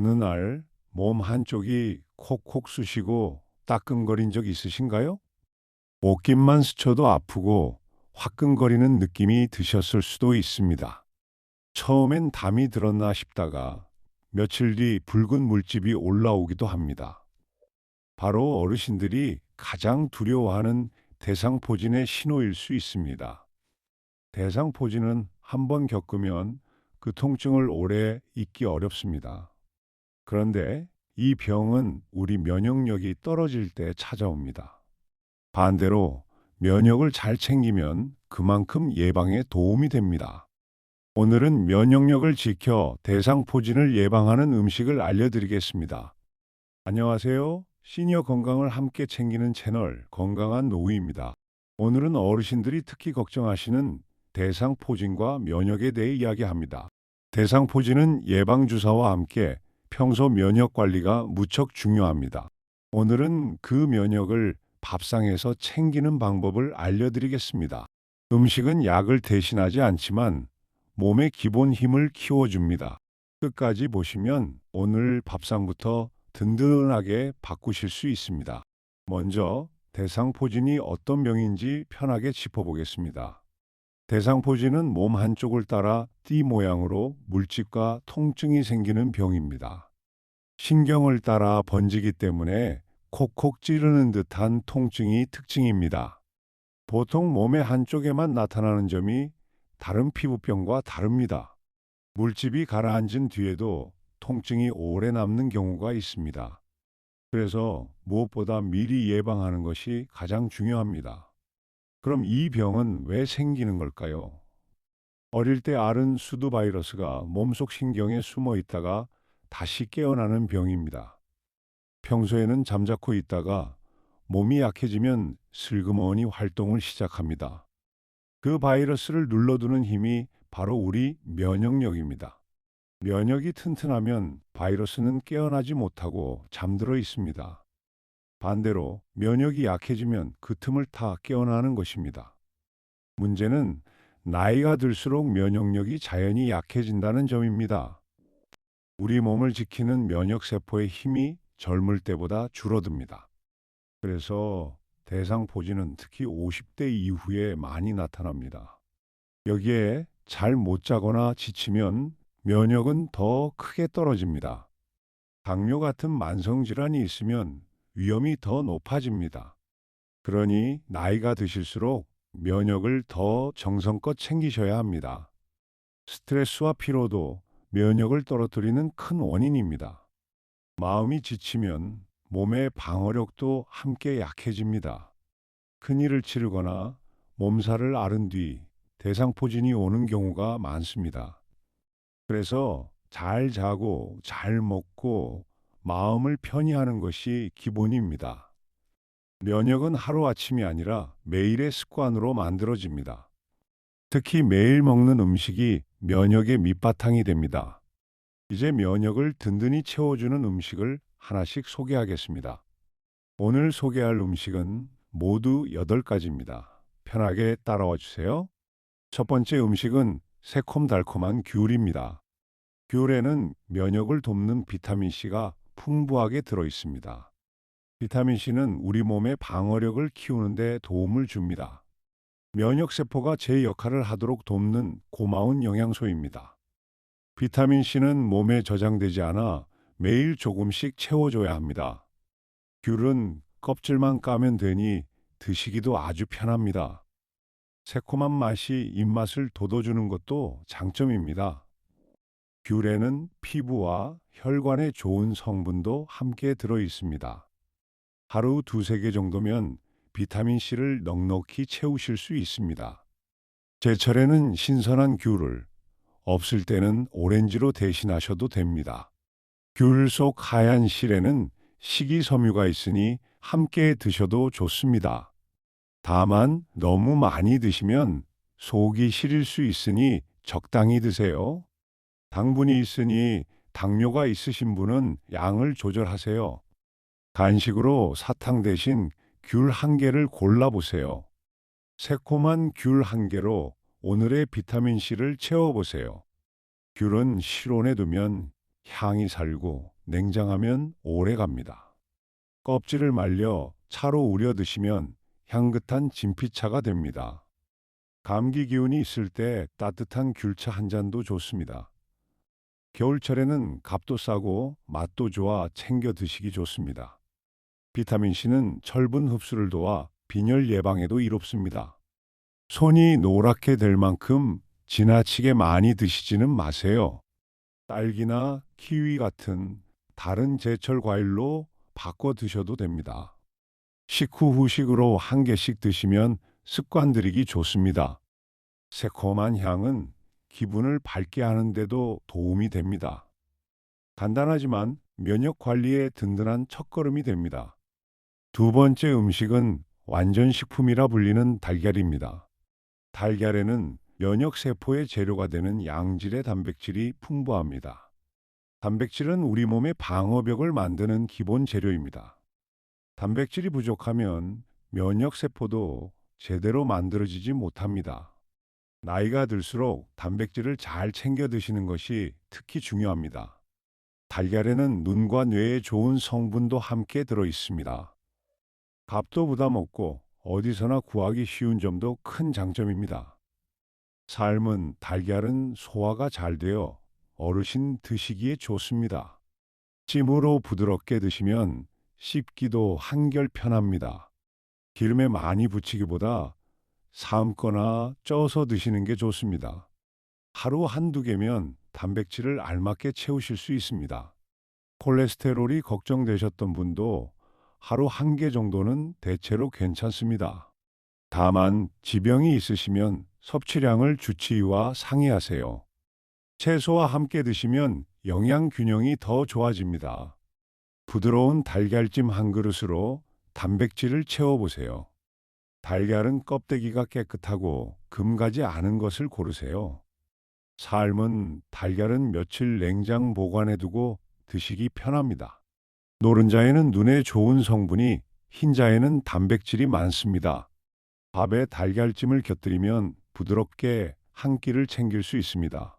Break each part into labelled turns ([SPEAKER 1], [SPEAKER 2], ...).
[SPEAKER 1] 어느 날 몸 한쪽이 콕콕 쑤시고 따끔거린 적 있으신가요? 옷깃만 스쳐도 아프고 화끈거리는 느낌이 드셨을 수도 있습니다. 처음엔 담이 들었나 싶다가 며칠 뒤 붉은 물집이 올라오기도 합니다. 바로 어르신들이 가장 두려워하는 대상포진의 신호일 수 있습니다. 대상포진은 한번 겪으면 그 통증을 오래 잊기 어렵습니다. 그런데 이 병은 우리 면역력이 떨어질 때 찾아옵니다. 반대로 면역을 잘 챙기면 그만큼 예방에 도움이 됩니다. 오늘은 면역력을 지켜 대상포진을 예방하는 음식을 알려드리겠습니다. 안녕하세요. 시니어 건강을 함께 챙기는 채널 건강한 노후입니다. 오늘은 어르신들이 특히 걱정하시는 대상포진과 면역에 대해 이야기합니다. 대상포진은 예방주사와 함께 평소 면역 관리가 무척 중요합니다. 오늘은 그 면역을 밥상에서 챙기는 방법을 알려드리겠습니다. 음식은 약을 대신하지 않지만 몸의 기본 힘을 키워줍니다. 끝까지 보시면 오늘 밥상부터 든든하게 바꾸실 수 있습니다. 먼저 대상포진이 어떤 병인지 편하게 짚어보겠습니다. 대상포진은 몸 한쪽을 따라 띠 모양으로 물집과 통증이 생기는 병입니다. 신경을 따라 번지기 때문에 콕콕 찌르는 듯한 통증이 특징입니다. 보통 몸의 한쪽에만 나타나는 점이 다른 피부병과 다릅니다. 물집이 가라앉은 뒤에도 통증이 오래 남는 경우가 있습니다. 그래서 무엇보다 미리 예방하는 것이 가장 중요합니다. 그럼 이 병은 왜 생기는 걸까요? 어릴 때 앓은 수두 바이러스가 몸속 신경에 숨어 있다가 다시 깨어나는 병입니다. 평소에는 잠자코 있다가 몸이 약해지면 슬그머니 활동을 시작합니다. 그 바이러스를 눌러두는 힘이 바로 우리 면역력입니다. 면역이 튼튼하면 바이러스는 깨어나지 못하고 잠들어 있습니다. 반대로 면역이 약해지면 그 틈을 타 깨어나는 것입니다. 문제는 나이가 들수록 면역력이 자연히 약해진다는 점입니다. 우리 몸을 지키는 면역세포의 힘이 젊을 때보다 줄어듭니다. 그래서 대상포진은 특히 50대 이후에 많이 나타납니다. 여기에 잘 못 자거나 지치면 면역은 더 크게 떨어집니다. 당뇨 같은 만성질환이 있으면 위험이 더 높아집니다. 그러니 나이가 드실수록 면역을 더 정성껏 챙기셔야 합니다. 스트레스와 피로도 면역을 떨어뜨리는 큰 원인입니다. 마음이 지치면 몸의 방어력도 함께 약해집니다. 큰일을 치르거나 몸살을 앓은 뒤 대상포진이 오는 경우가 많습니다. 그래서 잘 자고 잘 먹고 마음을 편히 하는 것이 기본입니다. 면역은 하루아침이 아니라 매일의 습관으로 만들어집니다. 특히 매일 먹는 음식이 면역의 밑바탕이 됩니다. 이제 면역을 든든히 채워주는 음식을 하나씩 소개하겠습니다. 오늘 소개할 음식은 모두 8가지입니다. 편하게 따라와 주세요. 첫 번째 음식은 새콤달콤한 귤입니다. 귤에는 면역을 돕는 비타민C가 풍부하게 들어 있습니다. 비타민C는 우리 몸의 방어력을 키우는 데 도움을 줍니다. 면역세포가 제 역할을 하도록 돕는 고마운 영양소입니다. 비타민C는 몸에 저장되지 않아 매일 조금씩 채워줘야 합니다. 귤은 껍질만 까면 되니 드시기도 아주 편합니다. 새콤한 맛이 입맛을 돋워주는 것도 장점입니다. 귤에는 피부와 혈관에 좋은 성분도 함께 들어 있습니다. 하루 두세 개 정도면 비타민C를 넉넉히 채우실 수 있습니다. 제철에는 신선한 귤을, 없을 때는 오렌지로 대신하셔도 됩니다. 귤 속 하얀 실에는 식이섬유가 있으니 함께 드셔도 좋습니다. 다만 너무 많이 드시면 속이 시릴 수 있으니 적당히 드세요. 당분이 있으니 당뇨가 있으신 분은 양을 조절하세요. 간식으로 사탕 대신 귤 한 개를 골라보세요. 새콤한 귤 한 개로 오늘의 비타민C를 채워보세요. 귤은 실온에 두면 향이 살고 냉장하면 오래 갑니다. 껍질을 말려 차로 우려 드시면 향긋한 진피차가 됩니다. 감기 기운이 있을 때 따뜻한 귤차 한 잔도 좋습니다. 겨울철에는 값도 싸고 맛도 좋아 챙겨 드시기 좋습니다. 비타민C는 철분 흡수를 도와 빈혈 예방에도 이롭습니다. 손이 노랗게 될 만큼 지나치게 많이 드시지는 마세요. 딸기나 키위 같은 다른 제철 과일로 바꿔 드셔도 됩니다. 식후 후식으로 한 개씩 드시면 습관 들이기 좋습니다. 새콤한 향은 기분을 밝게 하는데도 도움이 됩니다. 간단하지만 면역 관리에 든든한 첫걸음이 됩니다. 두 번째 음식은 완전식품이라 불리는 달걀입니다. 달걀에는 면역세포의 재료가 되는 양질의 단백질이 풍부합니다. 단백질은 우리 몸의 방어벽을 만드는 기본 재료입니다. 단백질이 부족하면 면역세포도 제대로 만들어지지 못합니다. 나이가 들수록 단백질을 잘 챙겨 드시는 것이 특히 중요합니다. 달걀에는 눈과 뇌에 좋은 성분도 함께 들어 있습니다. 값도 부담 없고 어디서나 구하기 쉬운 점도 큰 장점입니다. 삶은 달걀은 소화가 잘 되어 어르신 드시기에 좋습니다. 찜으로 부드럽게 드시면 씹기도 한결 편합니다. 기름에 많이 부치기보다 삶거나 쪄서 드시는 게 좋습니다. 하루 한두 개면 단백질을 알맞게 채우실 수 있습니다. 콜레스테롤이 걱정되셨던 분도 하루 한 개 정도는 대체로 괜찮습니다. 다만 지병이 있으시면 섭취량을 주치의와 상의하세요. 채소와 함께 드시면 영양 균형이 더 좋아집니다. 부드러운 달걀찜 한 그릇으로 단백질을 채워보세요. 달걀은 껍데기가 깨끗하고 금가지 않은 것을 고르세요. 삶은 달걀은 며칠 냉장 보관해 두고 드시기 편합니다. 노른자에는 눈에 좋은 성분이, 흰자에는 단백질이 많습니다. 밥에 달걀찜을 곁들이면 부드럽게 한 끼를 챙길 수 있습니다.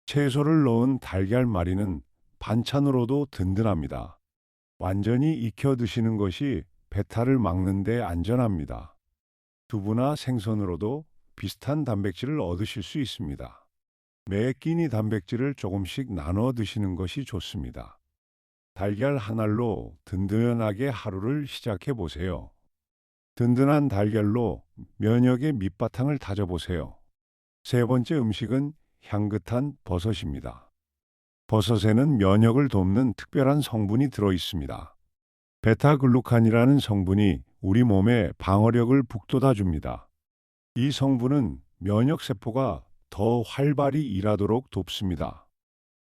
[SPEAKER 1] 채소를 넣은 달걀말이는 반찬으로도 든든합니다. 완전히 익혀 드시는 것이 배탈을 막는 데 안전합니다. 두부나 생선으로도 비슷한 단백질을 얻으실 수 있습니다. 매 끼니 단백질을 조금씩 나눠 드시는 것이 좋습니다. 달걀 한 알로 든든하게 하루를 시작해 보세요. 든든한 달걀로 면역의 밑바탕을 다져보세요. 세 번째 음식은 향긋한 버섯입니다. 버섯에는 면역을 돕는 특별한 성분이 들어 있습니다. 베타글루칸이라는 성분이 우리 몸의 방어력을 북돋아 줍니다. 이 성분은 면역세포가 더 활발히 일하도록 돕습니다.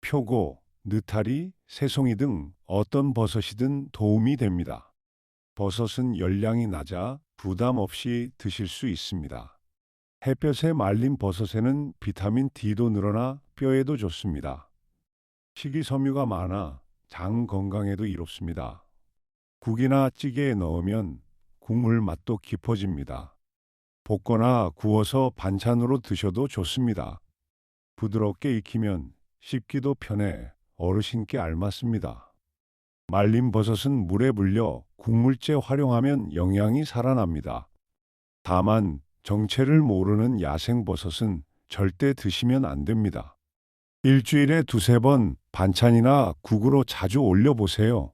[SPEAKER 1] 표고, 느타리, 새송이 등 어떤 버섯이든 도움이 됩니다. 버섯은 열량이 낮아 부담 없이 드실 수 있습니다. 햇볕에 말린 버섯에는 비타민 D도 늘어나 뼈에도 좋습니다. 식이섬유가 많아 장 건강에도 이롭습니다. 국이나 찌개에 넣으면 국물 맛도 깊어집니다. 볶거나 구워서 반찬으로 드셔도 좋습니다. 부드럽게 익히면 씹기도 편해 어르신께 알맞습니다. 말린 버섯은 물에 불려 국물째 활용하면 영양이 살아납니다. 다만 정체를 모르는 야생버섯은 절대 드시면 안 됩니다. 일주일에 두세 번 반찬이나 국으로 자주 올려보세요.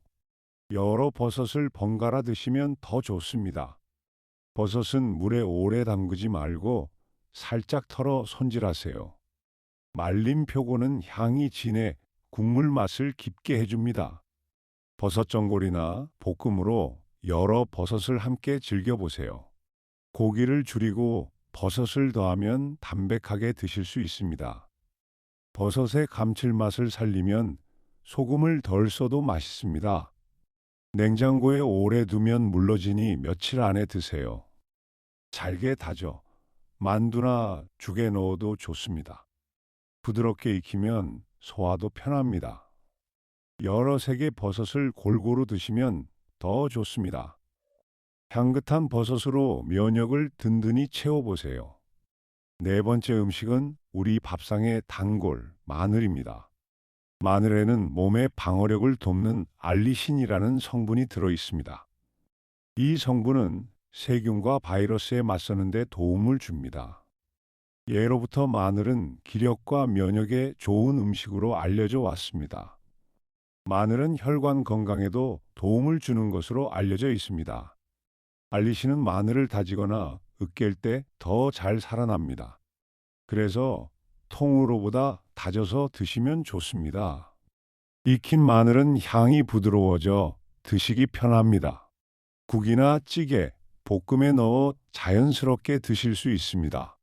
[SPEAKER 1] 여러 버섯을 번갈아 드시면 더 좋습니다. 버섯은 물에 오래 담그지 말고 살짝 털어 손질하세요. 말린 표고는 향이 진해 국물 맛을 깊게 해줍니다. 버섯 전골이나 볶음으로 여러 버섯을 함께 즐겨보세요. 고기를 줄이고 버섯을 더하면 담백하게 드실 수 있습니다. 버섯의 감칠맛을 살리면 소금을 덜 써도 맛있습니다. 냉장고에 오래 두면 물러지니 며칠 안에 드세요. 잘게 다져 만두나 죽에 넣어도 좋습니다. 부드럽게 익히면 소화도 편합니다. 여러 색의 버섯을 골고루 드시면 더 좋습니다. 향긋한 버섯으로 면역을 든든히 채워보세요. 네 번째 음식은 우리 밥상의 단골, 마늘입니다. 마늘에는 몸의 방어력을 돕는 알리신이라는 성분이 들어 있습니다. 이 성분은 세균과 바이러스에 맞서는 데 도움을 줍니다. 예로부터 마늘은 기력과 면역에 좋은 음식으로 알려져 왔습니다. 마늘은 혈관 건강에도 도움을 주는 것으로 알려져 있습니다. 알리신은 마늘을 다지거나 으깰 때 더 잘 살아납니다. 그래서 통으로보다 다져서 드시면 좋습니다. 익힌 마늘은 향이 부드러워져 드시기 편합니다. 국이나 찌개, 볶음에 넣어 자연스럽게 드실 수 있습니다.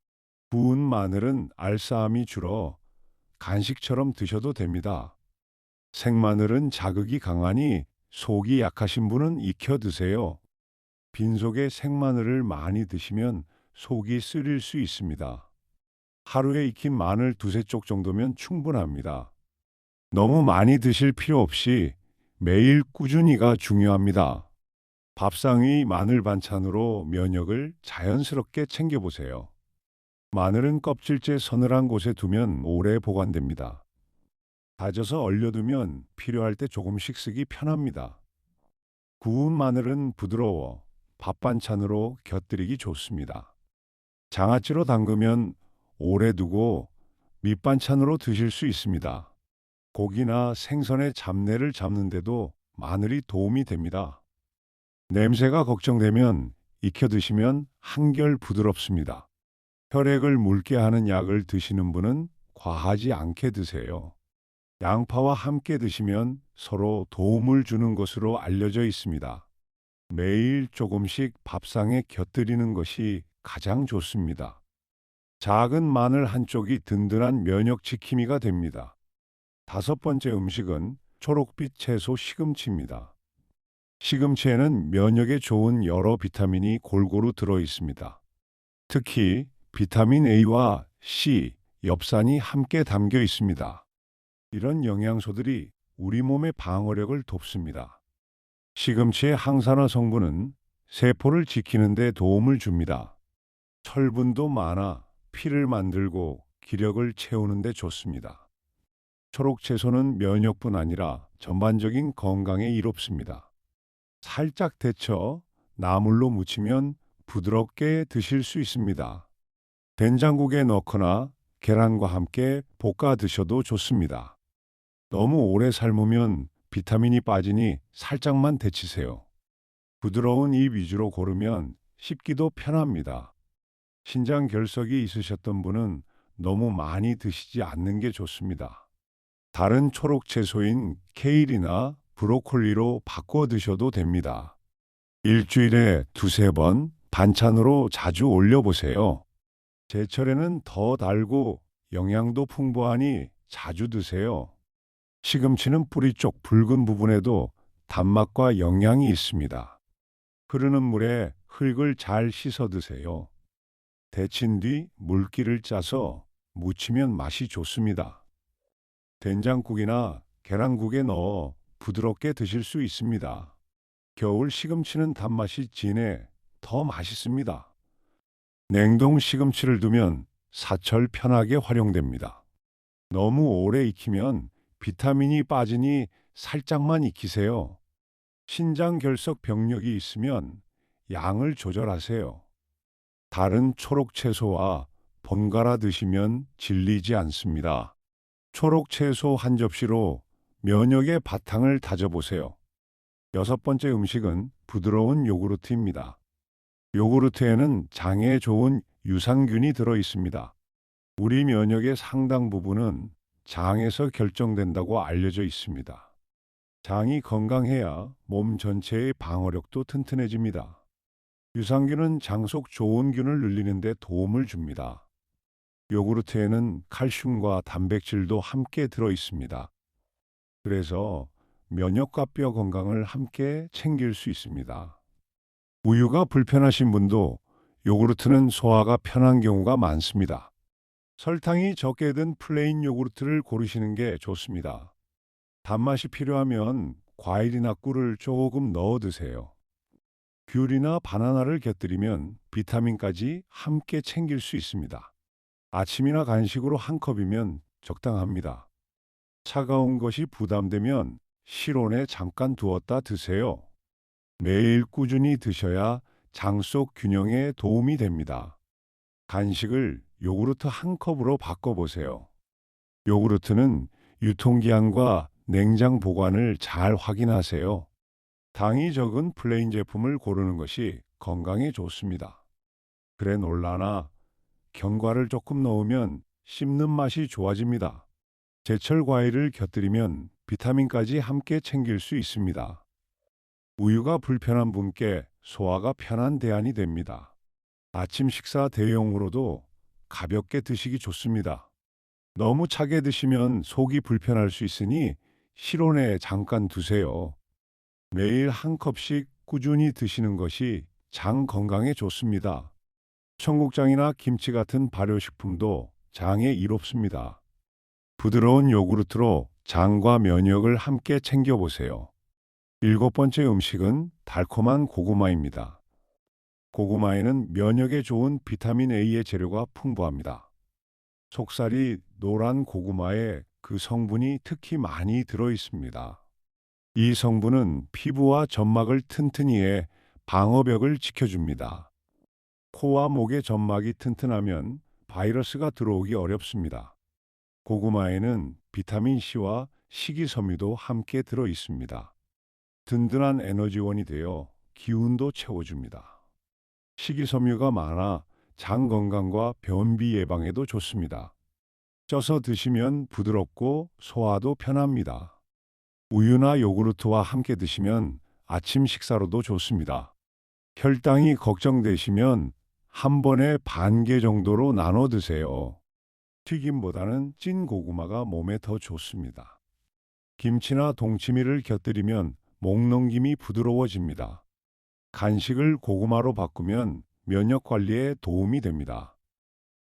[SPEAKER 1] 구운 마늘은 알싸함이 줄어 간식처럼 드셔도 됩니다. 생마늘은 자극이 강하니 속이 약하신 분은 익혀 드세요. 빈속에 생마늘을 많이 드시면 속이 쓰릴 수 있습니다. 하루에 익힌 마늘 두세 쪽 정도면 충분합니다. 너무 많이 드실 필요 없이 매일 꾸준히가 중요합니다. 밥상 위 마늘 반찬으로 면역을 자연스럽게 챙겨보세요. 마늘은 껍질째 서늘한 곳에 두면 오래 보관됩니다. 다져서 얼려두면 필요할 때 조금씩 쓰기 편합니다. 구운 마늘은 부드러워 밥 반찬으로 곁들이기 좋습니다. 장아찌로 담그면 오래 두고 밑반찬으로 드실 수 있습니다. 고기나 생선의 잡내를 잡는데도 마늘이 도움이 됩니다. 냄새가 걱정되면 익혀 드시면 한결 부드럽습니다. 혈액을 묽게 하는 약을 드시는 분은 과하지 않게 드세요. 양파와 함께 드시면 서로 도움을 주는 것으로 알려져 있습니다. 매일 조금씩 밥상에 곁들이는 것이 가장 좋습니다. 작은 마늘 한 쪽이 든든한 면역 지킴이가 됩니다. 다섯 번째 음식은 초록빛 채소 시금치입니다. 시금치에는 면역에 좋은 여러 비타민이 골고루 들어 있습니다. 특히 비타민 A와 C, 엽산이 함께 담겨 있습니다. 이런 영양소들이 우리 몸의 방어력을 돕습니다. 시금치의 항산화 성분은 세포를 지키는 데 도움을 줍니다. 철분도 많아 피를 만들고 기력을 채우는 데 좋습니다. 초록 채소는 면역뿐 아니라 전반적인 건강에 이롭습니다. 살짝 데쳐 나물로 무치면 부드럽게 드실 수 있습니다. 된장국에 넣거나 계란과 함께 볶아 드셔도 좋습니다. 너무 오래 삶으면 비타민이 빠지니 살짝만 데치세요. 부드러운 잎 위주로 고르면 씹기도 편합니다. 신장 결석이 있으셨던 분은 너무 많이 드시지 않는 게 좋습니다. 다른 초록 채소인 케일이나 브로콜리로 바꿔 드셔도 됩니다. 일주일에 두세 번 반찬으로 자주 올려보세요. 제철에는 더 달고 영양도 풍부하니 자주 드세요. 시금치는 뿌리 쪽 붉은 부분에도 단맛과 영양이 있습니다. 흐르는 물에 흙을 잘 씻어 드세요. 데친 뒤 물기를 짜서 무치면 맛이 좋습니다. 된장국이나 계란국에 넣어 부드럽게 드실 수 있습니다. 겨울 시금치는 단맛이 진해 더 맛있습니다. 냉동 시금치를 두면 사철 편하게 활용됩니다. 너무 오래 익히면 비타민이 빠지니 살짝만 익히세요. 신장 결석 병력이 있으면 양을 조절하세요. 다른 초록 채소와 번갈아 드시면 질리지 않습니다. 초록 채소 한 접시로 면역의 바탕을 다져보세요. 여섯 번째 음식은 부드러운 요구르트입니다. 요구르트에는 장에 좋은 유산균이 들어 있습니다. 우리 면역의 상당 부분은 장에서 결정된다고 알려져 있습니다. 장이 건강해야 몸 전체의 방어력도 튼튼해집니다. 유산균은 장 속 좋은 균을 늘리는 데 도움을 줍니다. 요구르트에는 칼슘과 단백질도 함께 들어 있습니다. 그래서 면역과 뼈 건강을 함께 챙길 수 있습니다. 우유가 불편하신 분도 요구르트는 소화가 편한 경우가 많습니다. 설탕이 적게 든 플레인 요구르트를 고르시는 게 좋습니다. 단맛이 필요하면 과일이나 꿀을 조금 넣어 드세요. 귤이나 바나나를 곁들이면 비타민까지 함께 챙길 수 있습니다. 아침이나 간식으로 한 컵이면 적당합니다. 차가운 것이 부담되면 실온에 잠깐 두었다 드세요. 매일 꾸준히 드셔야 장 속 균형에 도움이 됩니다. 간식을 요구르트 한 컵으로 바꿔보세요. 요구르트는 유통기한과 냉장 보관을 잘 확인하세요. 당이 적은 플레인 제품을 고르는 것이 건강에 좋습니다. 그래놀라나 견과를 조금 넣으면 씹는 맛이 좋아집니다. 제철 과일을 곁들이면 비타민까지 함께 챙길 수 있습니다. 우유가 불편한 분께 소화가 편한 대안이 됩니다. 아침 식사 대용으로도 가볍게 드시기 좋습니다. 너무 차게 드시면 속이 불편할 수 있으니 실온에 잠깐 두세요. 매일 한 컵씩 꾸준히 드시는 것이 장 건강에 좋습니다. 청국장이나 김치 같은 발효식품도 장에 이롭습니다. 부드러운 요구르트로 장과 면역을 함께 챙겨보세요. 일곱 번째 음식은 달콤한 고구마입니다. 고구마에는 면역에 좋은 비타민 A의 재료가 풍부합니다. 속살이 노란 고구마에 그 성분이 특히 많이 들어 있습니다. 이 성분은 피부와 점막을 튼튼히 해 방어벽을 지켜줍니다. 코와 목의 점막이 튼튼하면 바이러스가 들어오기 어렵습니다. 고구마에는 비타민 C와 식이섬유도 함께 들어 있습니다. 든든한 에너지원이 되어 기운도 채워줍니다. 식이섬유가 많아 장 건강과 변비 예방에도 좋습니다. 쪄서 드시면 부드럽고 소화도 편합니다. 우유나 요구르트와 함께 드시면 아침 식사로도 좋습니다. 혈당이 걱정되시면 한 번에 반 개 정도로 나눠 드세요. 튀김보다는 찐 고구마가 몸에 더 좋습니다. 김치나 동치미를 곁들이면 목넘김이 부드러워집니다. 간식을 고구마로 바꾸면 면역 관리에 도움이 됩니다.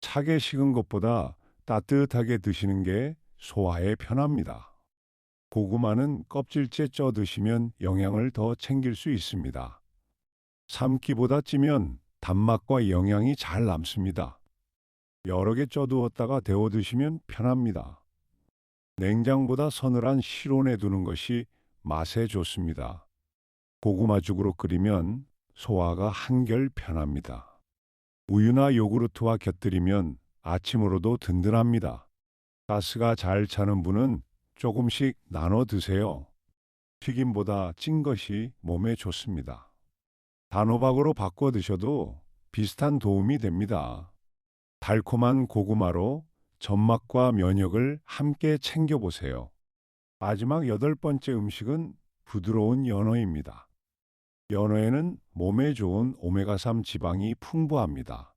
[SPEAKER 1] 차게 식은 것보다 따뜻하게 드시는 게 소화에 편합니다. 고구마는 껍질째 쪄 드시면 영양을 더 챙길 수 있습니다. 삶기보다 찌면 단맛과 영양이 잘 남습니다. 여러 개 쪄두었다가 데워 드시면 편합니다. 냉장보다 서늘한 실온에 두는 것이 맛에 좋습니다. 고구마죽으로 끓이면 소화가 한결 편합니다. 우유나 요구르트와 곁들이면 아침으로도 든든합니다. 가스가 잘 차는 분은 조금씩 나눠 드세요. 튀김보다 찐 것이 몸에 좋습니다. 단호박으로 바꿔 드셔도 비슷한 도움이 됩니다. 달콤한 고구마로 점막과 면역을 함께 챙겨보세요. 마지막 여덟 번째 음식은 부드러운 연어입니다. 연어에는 몸에 좋은 오메가3 지방이 풍부합니다.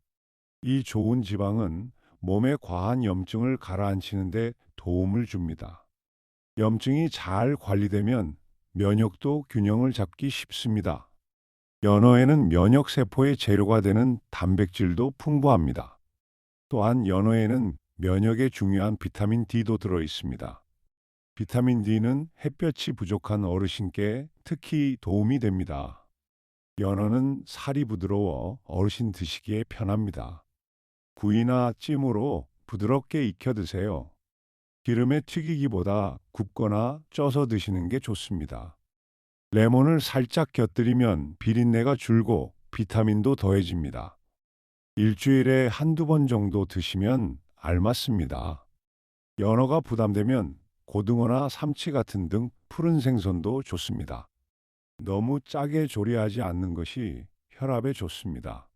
[SPEAKER 1] 이 좋은 지방은 몸의 과한 염증을 가라앉히는 데 도움을 줍니다. 염증이 잘 관리되면 면역도 균형을 잡기 쉽습니다. 연어에는 면역세포의 재료가 되는 단백질도 풍부합니다. 또한 연어에는 면역에 중요한 비타민 D도 들어 있습니다. 비타민 D는 햇볕이 부족한 어르신께 특히 도움이 됩니다. 연어는 살이 부드러워 어르신 드시기에 편합니다. 구이나 찜으로 부드럽게 익혀 드세요. 기름에 튀기기보다 굽거나 쪄서 드시는 게 좋습니다. 레몬을 살짝 곁들이면 비린내가 줄고 비타민도 더해집니다. 일주일에 한두 번 정도 드시면 알맞습니다. 연어가 부담되면 고등어나 삼치 같은 등 푸른 생선도 좋습니다. 너무 짜게 조리하지 않는 것이 혈압에 좋습니다.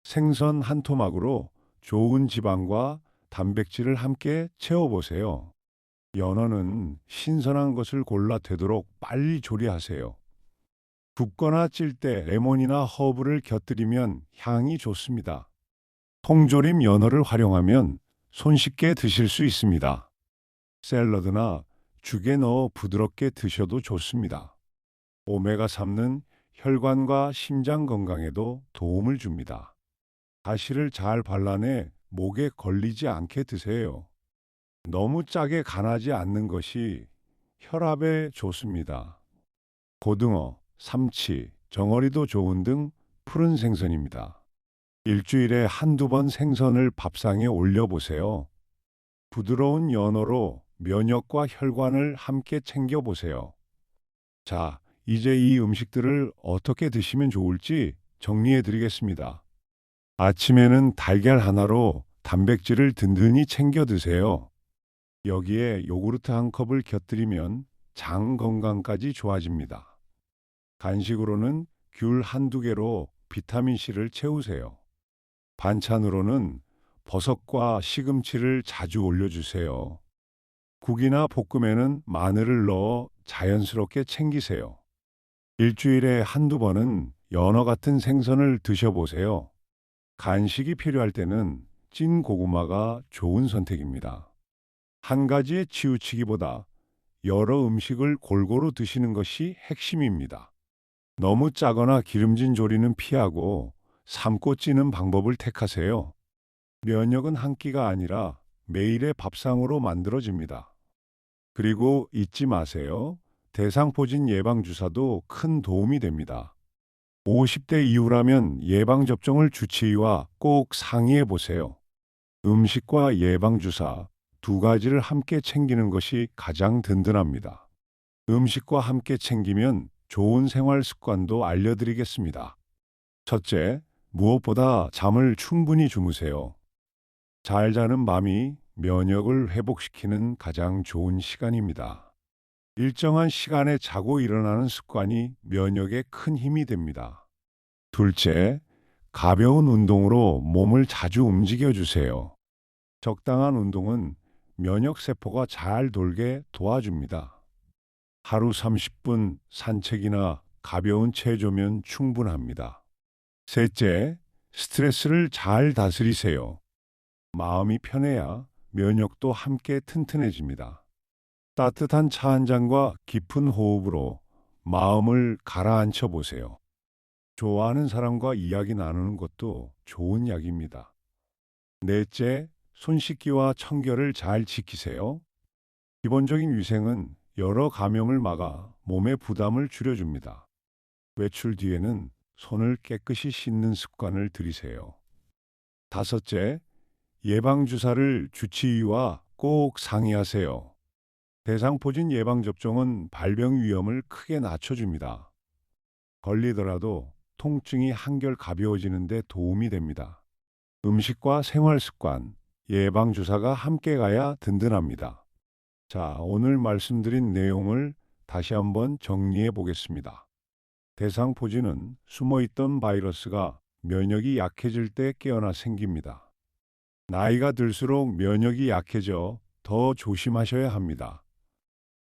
[SPEAKER 1] 생선 한 토막으로 좋은 지방과 단백질을 함께 채워보세요. 연어는 신선한 것을 골라 되도록 빨리 조리하세요. 굽거나 찔 때 레몬이나 허브를 곁들이면 향이 좋습니다. 통조림 연어를 활용하면 손쉽게 드실 수 있습니다. 샐러드나 죽에 넣어 부드럽게 드셔도 좋습니다. 오메가3는 혈관과 심장 건강에도 도움을 줍니다. 가시를 잘 발라내 목에 걸리지 않게 드세요. 너무 짜게 간하지 않는 것이 혈압에 좋습니다. 고등어, 삼치, 정어리도 좋은 등 푸른 생선입니다. 일주일에 한두 번 생선을 밥상에 올려보세요. 부드러운 연어로 면역과 혈관을 함께 챙겨보세요. 자, 이제 이 음식들을 어떻게 드시면 좋을지 정리해 드리겠습니다. 아침에는 달걀 하나로 단백질을 든든히 챙겨 드세요. 여기에 요구르트 한 컵을 곁들이면 장 건강까지 좋아집니다. 간식으로는 귤 한두 개로 비타민C를 채우세요. 반찬으로는 버섯과 시금치를 자주 올려주세요. 국이나 볶음에는 마늘을 넣어 자연스럽게 챙기세요. 일주일에 한두 번은 연어 같은 생선을 드셔보세요. 간식이 필요할 때는 찐 고구마가 좋은 선택입니다. 한 가지에 치우치기보다 여러 음식을 골고루 드시는 것이 핵심입니다. 너무 짜거나 기름진 조리는 피하고 삶고 찌는 방법을 택하세요. 면역은 한 끼가 아니라 매일의 밥상으로 만들어집니다. 그리고 잊지 마세요. 대상포진 예방주사도 큰 도움이 됩니다. 50대 이후라면 예방접종을 주치의와 꼭 상의해 보세요. 음식과 예방주사 두 가지를 함께 챙기는 것이 가장 든든합니다. 음식과 함께 챙기면 좋은 생활 습관도 알려드리겠습니다. 첫째, 무엇보다 잠을 충분히 주무세요. 잘 자는 밤이 면역을 회복시키는 가장 좋은 시간입니다. 일정한 시간에 자고 일어나는 습관이 면역에 큰 힘이 됩니다. 둘째, 가벼운 운동으로 몸을 자주 움직여 주세요. 적당한 운동은 면역세포가 잘 돌게 도와줍니다. 하루 30분 산책이나 가벼운 체조면 충분합니다. 셋째, 스트레스를 잘 다스리세요. 마음이 편해야 면역도 함께 튼튼해집니다. 따뜻한 차 한 잔과 깊은 호흡으로 마음을 가라앉혀 보세요. 좋아하는 사람과 이야기 나누는 것도 좋은 약입니다. 넷째, 손 씻기와 청결을 잘 지키세요. 기본적인 위생은 여러 감염을 막아 몸의 부담을 줄여줍니다. 외출 뒤에는 손을 깨끗이 씻는 습관을 들이세요. 다섯째, 예방주사를 주치의와 꼭 상의하세요. 대상포진 예방접종은 발병 위험을 크게 낮춰줍니다. 걸리더라도 통증이 한결 가벼워지는 데 도움이 됩니다. 음식과 생활 습관, 예방주사가 함께 가야 든든합니다. 자, 오늘 말씀드린 내용을 다시 한번 정리해 보겠습니다. 대상포진은 숨어있던 바이러스가 면역이 약해질 때 깨어나 생깁니다. 나이가 들수록 면역이 약해져 더 조심하셔야 합니다.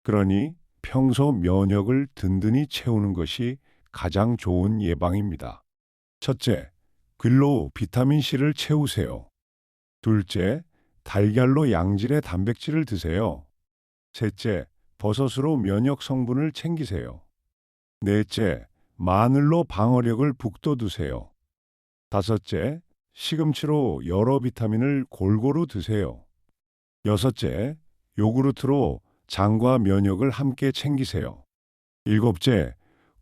[SPEAKER 1] 그러니 평소 면역을 든든히 채우는 것이 가장 좋은 예방입니다. 첫째, 귤로 비타민C를 채우세요. 둘째, 달걀로 양질의 단백질을 드세요. 셋째, 버섯으로 면역 성분을 챙기세요. 넷째, 마늘로 방어력을 북돋우세요. 다섯째, 시금치로 여러 비타민을 골고루 드세요. 여섯째, 요구르트로 장과 면역을 함께 챙기세요. 일곱째,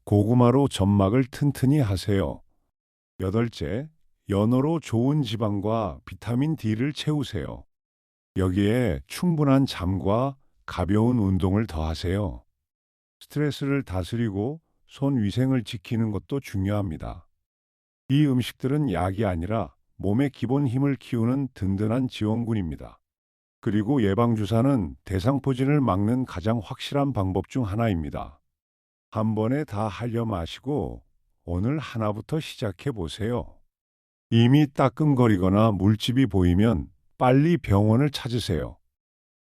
[SPEAKER 1] 고구마로 점막을 튼튼히 하세요. 여덟째, 연어로 좋은 지방과 비타민 D를 채우세요. 여기에 충분한 잠과 가벼운 운동을 더하세요. 스트레스를 다스리고 손 위생을 지키는 것도 중요합니다. 이 음식들은 약이 아니라 몸의 기본 힘을 키우는 든든한 지원군입니다. 그리고 예방주사는 대상포진을 막는 가장 확실한 방법 중 하나입니다. 한 번에 다 하려 마시고 오늘 하나부터 시작해 보세요. 이미 따끔거리거나 물집이 보이면 빨리 병원을 찾으세요.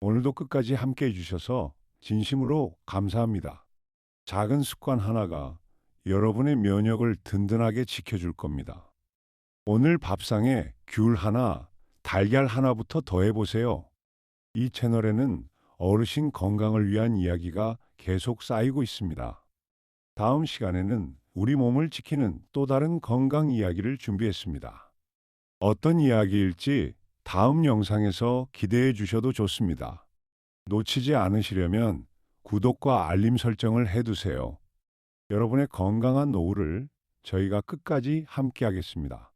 [SPEAKER 1] 오늘도 끝까지 함께 해주셔서 진심으로 감사합니다. 작은 습관 하나가 여러분의 면역을 든든하게 지켜줄 겁니다. 오늘 밥상에 귤 하나, 달걀 하나부터 더해보세요. 이 채널에는 어르신 건강을 위한 이야기가 계속 쌓이고 있습니다. 다음 시간에는 우리 몸을 지키는 또 다른 건강 이야기를 준비했습니다. 어떤 이야기일지 다음 영상에서 기대해 주셔도 좋습니다. 놓치지 않으시려면 구독과 알림 설정을 해두세요. 여러분의 건강한 노후를 저희가 끝까지 함께하겠습니다.